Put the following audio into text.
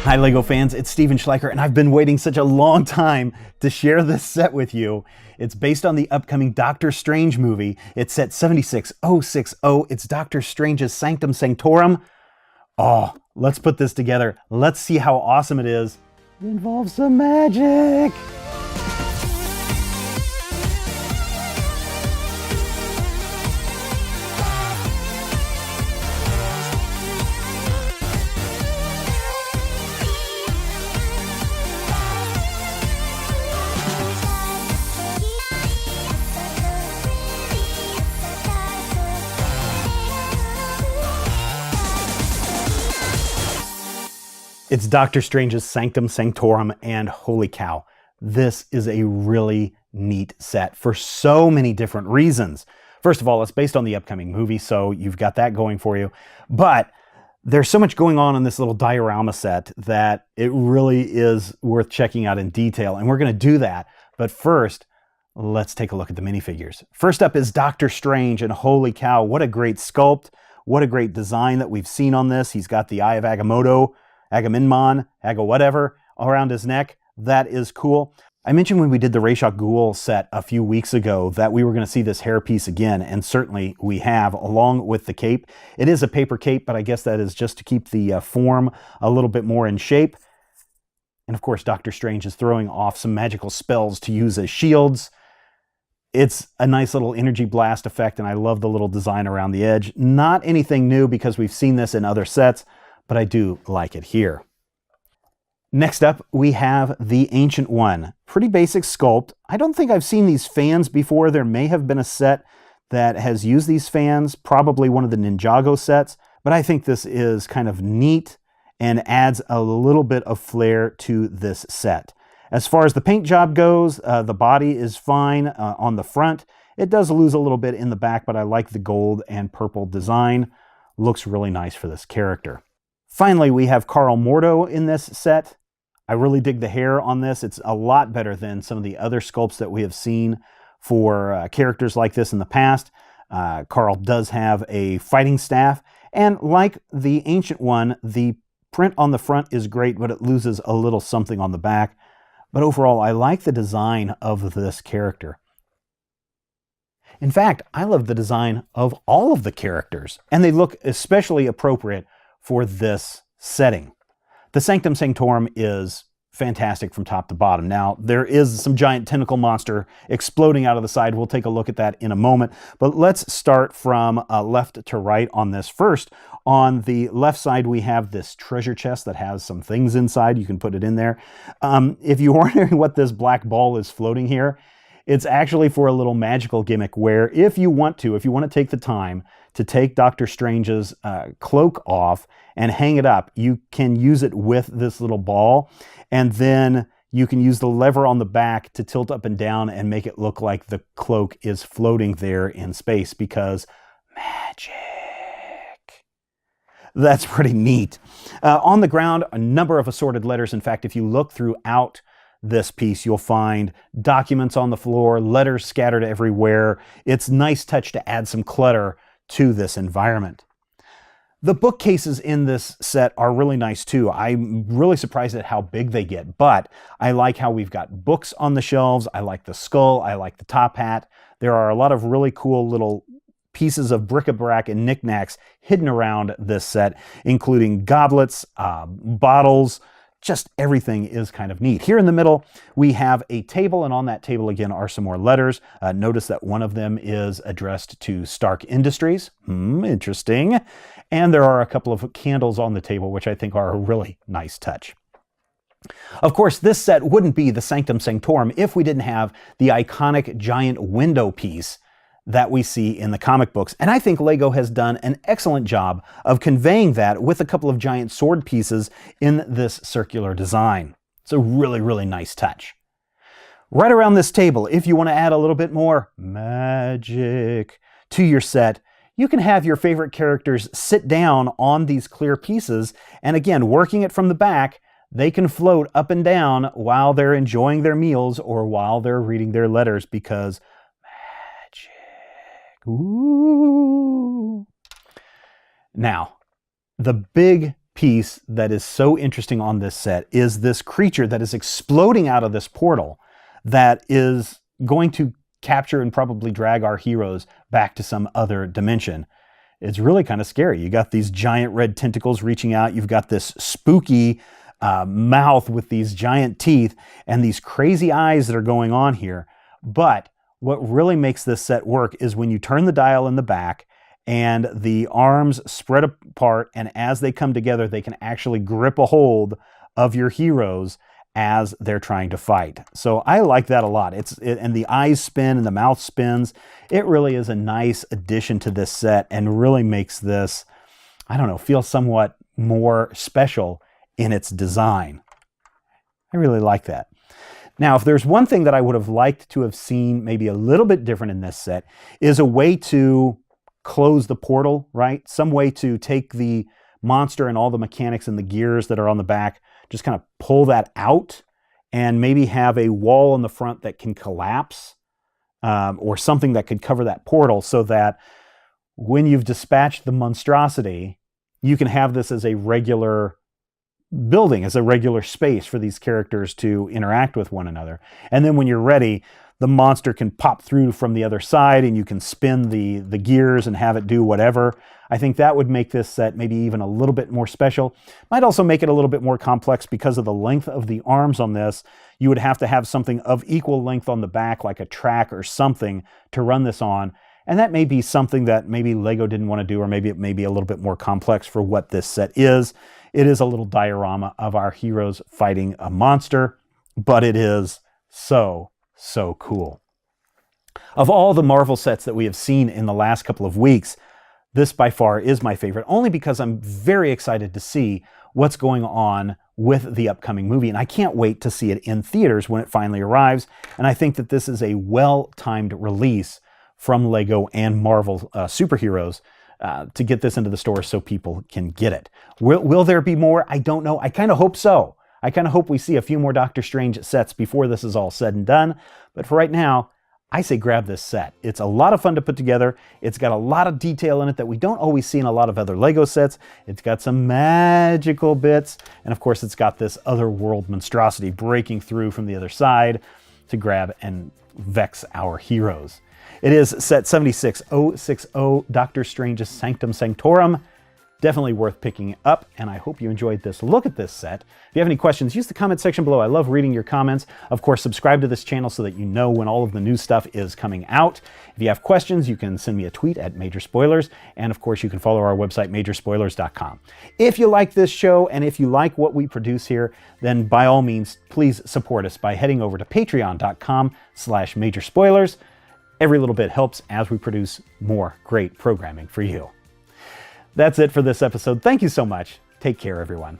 Hi LEGO fans, it's Steven Schleicher, and I've been waiting such a long time to share this set with you. It's based on the upcoming Doctor Strange movie. It's set 76060. It's Doctor Strange's Sanctum Sanctorum. Oh, let's put this together. Let's see how awesome it is. It involves some magic. It's Doctor Strange's Sanctum Sanctorum, and holy cow, this is a really neat set for so many different reasons. First of all, it's based on the upcoming movie, so you've got that going for you. But there's so much going on in this little diorama set that it really is worth checking out in detail, and we're going to do that. But first, let's take a look at the minifigures. First up is Doctor Strange, and holy cow, what a great sculpt. What a great design that we've seen on this. He's got the Eye of Agamotto, Agamemnon, whatever, around his neck. That is cool. I mentioned when we did the Ra's Ghul set a few weeks ago that we were going to see this hairpiece again, and certainly we have, along with the cape. It is a paper cape, but I guess that is just to keep the form a little bit more in shape. And of course, Doctor Strange is throwing off some magical spells to use as shields. It's a nice little energy blast effect, and I love the little design around the edge. Not anything new because we've seen this in other sets, but I do like it here. Next up, we have the Ancient One. Pretty basic sculpt. I don't think I've seen these fans before. There may have been a set that has used these fans, probably one of the Ninjago sets, but I think this is kind of neat and adds a little bit of flair to this set. As far as the paint job goes, the body is fine on the front. It does lose a little bit in the back, but I like the gold and purple design. Looks really nice for this character. Finally, we have Karl Mordo in this set. I really dig the hair on this. It's a lot better than some of the other sculpts that we have seen for characters like this in the past. Karl does have a fighting staff, and like the Ancient One, the print on the front is great, but it loses a little something on the back. But overall, I like the design of this character. In fact, I love the design of all of the characters, and they look especially appropriate for this setting. The Sanctum Sanctorum is fantastic from top to bottom. Now, there is some giant tentacle monster exploding out of the side. We'll take a look at that in a moment, but let's start from left to right on this. First, on the left side, we have this treasure chest that has some things inside. You can put it in there. If you're wondering what this black ball is floating here, it's actually for a little magical gimmick where if you want to take the time to take Doctor Strange's cloak off and hang it up, you can use it with this little ball, and then you can use the lever on the back to tilt up and down and make it look like the cloak is floating there in space, because magic. That's pretty neat. On the ground, a number of assorted letters. In fact, if you look throughout this piece, you'll find documents on the floor, letters scattered everywhere. It's a nice touch to add some clutter to this environment. The bookcases in this set are really nice too. I'm really surprised at how big they get, but I like how we've got books on the shelves. I like the skull. I like the top hat. There are a lot of really cool little pieces of bric-a-brac and knickknacks hidden around this set, including goblets, bottles. Just everything is kind of neat. Here in the middle, we have a table, and on that table again are some more letters. Notice that one of them is addressed to Stark Industries. Interesting. And there are a couple of candles on the table, which I think are a really nice touch. Of course, this set wouldn't be the Sanctum Sanctorum if we didn't have the iconic giant window piece that we see in the comic books. And I think LEGO has done an excellent job of conveying that with a couple of giant sword pieces in this circular design. It's a really, really nice touch. Right around this table, if you want to add a little bit more magic to your set, you can have your favorite characters sit down on these clear pieces, and again, working it from the back, they can float up and down while they're enjoying their meals or while they're reading their letters, because ooh. Now, the big piece that is so interesting on this set is this creature that is exploding out of this portal that is going to capture and probably drag our heroes back to some other dimension. It's really kind of scary. You got these giant red tentacles reaching out. You've got this spooky mouth with these giant teeth and these crazy eyes that are going on here. But what really makes this set work is when you turn the dial in the back and the arms spread apart, and as they come together, they can actually grip a hold of your heroes as they're trying to fight. So I like that a lot. And the eyes spin and the mouth spins. It really is a nice addition to this set and really makes this, I don't know, feel somewhat more special in its design. I really like that. Now, if there's one thing that I would have liked to have seen maybe a little bit different in this set, is a way to close the portal, right? Some way to take the monster and all the mechanics and the gears that are on the back, just kind of pull that out and maybe have a wall in the front that can collapse, or something that could cover that portal so that when you've dispatched the monstrosity, you can have this as a regular building, as a regular space for these characters to interact with one another. And then when you're ready, the monster can pop through from the other side and you can spin the gears and have it do whatever. I think that would make this set maybe even a little bit more special. Might also make it a little bit more complex because of the length of the arms on this. You would have to have something of equal length on the back, like a track or something, to run this on. And that may be something that maybe Lego didn't want to do, or maybe it may be a little bit more complex for what this set is. It is a little diorama of our heroes fighting a monster, but it is so cool. Of all the Marvel sets that we have seen in the last couple of weeks, this by far is my favorite, only because I'm very excited to see what's going on with the upcoming movie, and I can't wait to see it in theaters when it finally arrives. And I think that this is a well-timed release from Lego and Marvel superheroes to get this into the stores so people can get it. Will there be more? I don't know. I kind of hope so. I kind of hope we see a few more Doctor Strange sets before this is all said and done. But for right now, I say grab this set. It's a lot of fun to put together. It's got a lot of detail in it that we don't always see in a lot of other Lego sets. It's got some magical bits. And of course, it's got this other world monstrosity breaking through from the other side to grab and vex our heroes. It is set 76060, Doctor Strange's Sanctum Sanctorum. Definitely worth picking up, and I hope you enjoyed this look at this set. If you have any questions, use the comment section below. I love reading your comments. Of course, subscribe to this channel so that you know when all of the new stuff is coming out. If you have questions, you can send me a tweet at Major Spoilers, and of course, you can follow our website, majorspoilers.com. If you like this show, and if you like what we produce here, then by all means, please support us by heading over to patreon.com/majorspoilers. Every little bit helps as we produce more great programming for you. That's it for this episode. Thank you so much. Take care, everyone.